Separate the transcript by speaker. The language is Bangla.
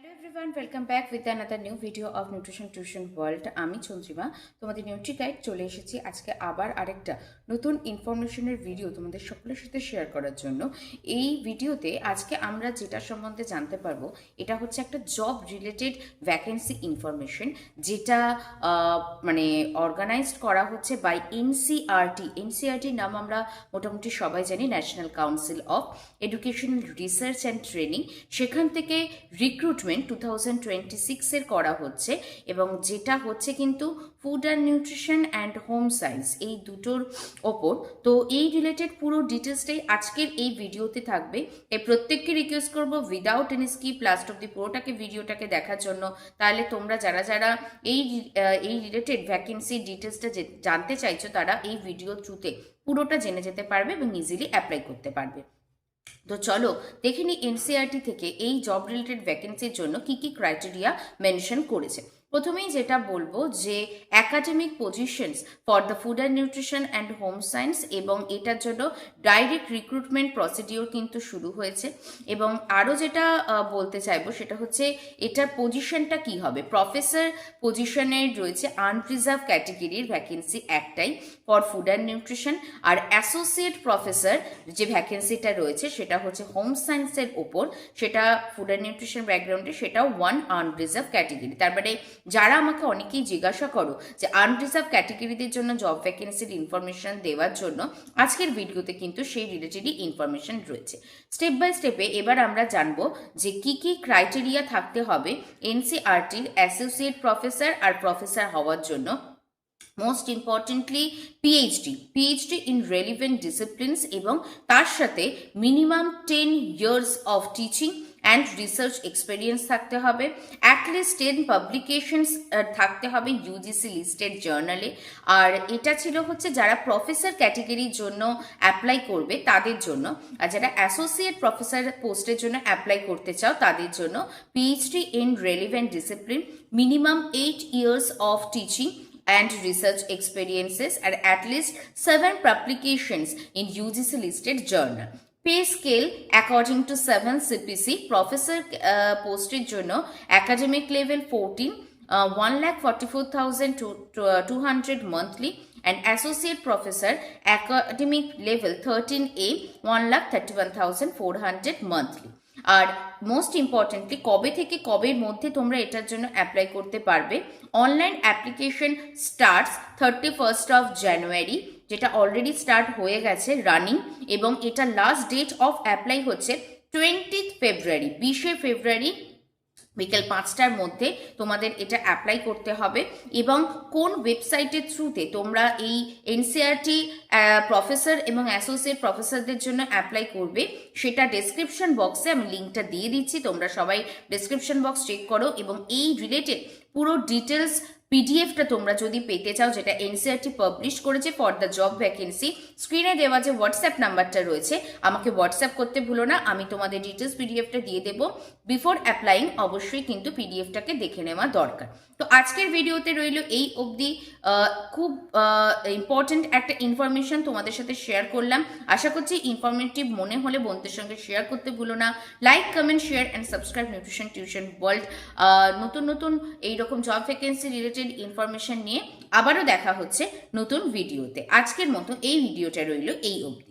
Speaker 1: Hello everyone, welcome back with another new video of nutrition tuition world. আমি চন্দ্রিমা, তোমাদের নিউট্রি গাইড চলে এসেছি আজকে আবার আরেকটা নতুন ইনফরমেশনের ভিডিও তোমাদের সকলের সাথে শেয়ার করার জন্য। এই ভিডিওতে আজকে আমরা যেটা সম্বন্ধে জানতে পারবো এটা হচ্ছে একটা জব রিলেটেড ভ্যাকেন্সি ইনফরমেশন, যেটা মানে অর্গানাইজড করা হচ্ছে বাই এনসিআরটি। এনসিআরটির নাম আমরা মোটামুটি সবাই জানি, national council of educational research and training. সেখান থেকে রিক্রুটমেন্ট 2026-এর করা হচ্ছে, এবং যেটা হচ্ছে কিন্তু food and nutrition and home science, এই দুটোর ওপর। তো এই রিলেটেড পুরো ডিটেলসটাই আজকের এই ভিডিওতে থাকবে। এই প্রত্যেককে রিকোয়েস্ট করবো without any skip last of the পুরোটাকে ভিডিওটাকে দেখার জন্য। তাহলে তোমরা যারা যারা এই রিলেটেড ভ্যাকেন্সি ডিটেলসটা জানতে চাইছো, তারা এই ভিডিও থ্রুতে পুরোটা জেনে যেতে পারবে এবং ইজিলি অ্যাপ্লাই করতে পারবে। তো চলো দেখে নিই এনসিআরটি থেকে এই জব রিলেটেড ভ্যাকেন্সির জন্য কি কি ক্রাইটেরিয়া মেনশন করেছে। প্রথমেই যেটা বলবো যে academic positions for the food and nutrition and home science, এবং এটার জন্য ডাইরেক্ট রিক্রুটমেন্ট প্রসিডিওর কিন্তু শুরু হয়েছে। এবং আরও যেটা বলতে চাইবো সেটা হচ্ছে এটার পজিশনটা কি হবে। প্রফেসর পজিশনের রয়েছে আনরিজার্ভ ক্যাটেগরির ভ্যাকেন্সি একটাই ফর ফুড অ্যান্ড নিউট্রিশন, আর অ্যাসোসিয়েট প্রফেসর যে ভ্যাকেন্সিটা রয়েছে সেটা হচ্ছে হোম সায়েন্সের ওপর, সেটা ফুড অ্যান্ড নিউট্রিশন ব্যাকগ্রাউন্ডে, সেটাও ওয়ান আনরিজার্ভ ক্যাটেগরি। তার মানে যারা আমাকে অনেকেই জিজ্ঞাসা করো যে আনরিজার্ভ ক্যাটেগরিদের জন্য জব ভ্যাকেন্সির ইনফরমেশন দেওয়ার জন্য, আজকের ভিডিওতে কিন্তু সেই রিলেটেডই ইনফরমেশন রয়েছে। স্টেপ বাই স্টেপে এবার আমরা জানবো যে কি কি ক্রাইটেরিয়া থাকতে হবে এনসিআরটির অ্যাসোসিয়েট প্রফেসর আর প্রফেসর হওয়ার জন্য। Most importantly PhD in relevant disciplines, এবং তার সাথে minimum 10 years of teaching and research experience থাকতে হবে। অ্যাটলিস্ট 10 পাবলিকেশনস থাকতে হবে ইউজিসি লিস্টেড জার্নালে। আর এটা ছিল হচ্ছে যারা প্রফেসর ক্যাটেগরির জন্য অ্যাপ্লাই করবে তাদের জন্য, আর যারা অ্যাসোসিয়েট প্রফেসর পোস্টের জন্য অ্যাপ্লাই করতে চাও তাদের জন্য PhD in relevant discipline, minimum 8 years of teaching and research experiences, and at least 7 publications in UGC listed journal. Pay scale according to 7 CPC. Professor posted জন্য academic level 14, 1,44,200 monthly, and associate professor academic level 13A, 1,31,400 monthly. R most importantly কবে থেকে কবের মধ্যে তোমরা এটার জন্য অ্যাপ্লাই করতে পারবে। Online application starts 31st of January, যেটা অলরেডি স্টার্ট হয়ে গেছে রানিং, এবং এটা লাস্ট ডেট অফ অ্যাপ্লাই হচ্ছে 20th February, 20শে ফেব্রুয়ারি বিকেল 5টার মধ্যে তোমাদের এটা অ্যাপ্লাই করতে হবে। এবং কোন ওয়েবসাইটের থ্রুতে তোমরা এই এনসিআরটি প্রফেসর এবং অ্যাসোসিয়েট প্রফেসরদের জন্য অ্যাপ্লাই করবে সেটা ডেসক্রিপশন বক্সে আমি লিঙ্কটা দিয়ে দিচ্ছি, তোমরা সবাই ডেসক্রিপশন বক্স চেক করো। এবং এই রিলেটেড পুরো ডিটেলস পিডিএফটা তোমরা যদি পেতে চাও, যেটা এনসিআরটি পাবলিশ করেছে ফর দ্য জব ভ্যাকেন্সি, স্ক্রিনে দেওয়া যে হোয়াটসঅ্যাপ নাম্বারটা রয়েছে আমাকে হোয়াটসঅ্যাপ করতে ভুলো না, আমি তোমাদের ডিটেলস পিডিএফটা দিয়ে দেবো। বিফোর অ্যাপ্লাইং অবশ্যই কিন্তু পিডিএফটাকে দেখে নেওয়া দরকার। তো আজকের ভিডিওতে রইল এই অবধি। খুব ইম্পর্টেন্ট একটা ইনফরমেশন তোমাদের সাথে শেয়ার করলাম। আশা করছি ইনফরমেটিভ মনে হলে বন্ধুদের সঙ্গে শেয়ার করতে ভুলো না। Like, comment, share and subscribe nutrition tuition world. নতুন নতুন এইরকম জব ভ্যাকেন্সি রিলেটেড ইনফরমেশন নিয়ে আবারও দেখা হচ্ছে নতুন ভিডিওতে। আজকের মতো এই ভিডিওটা রইল এই অবধি।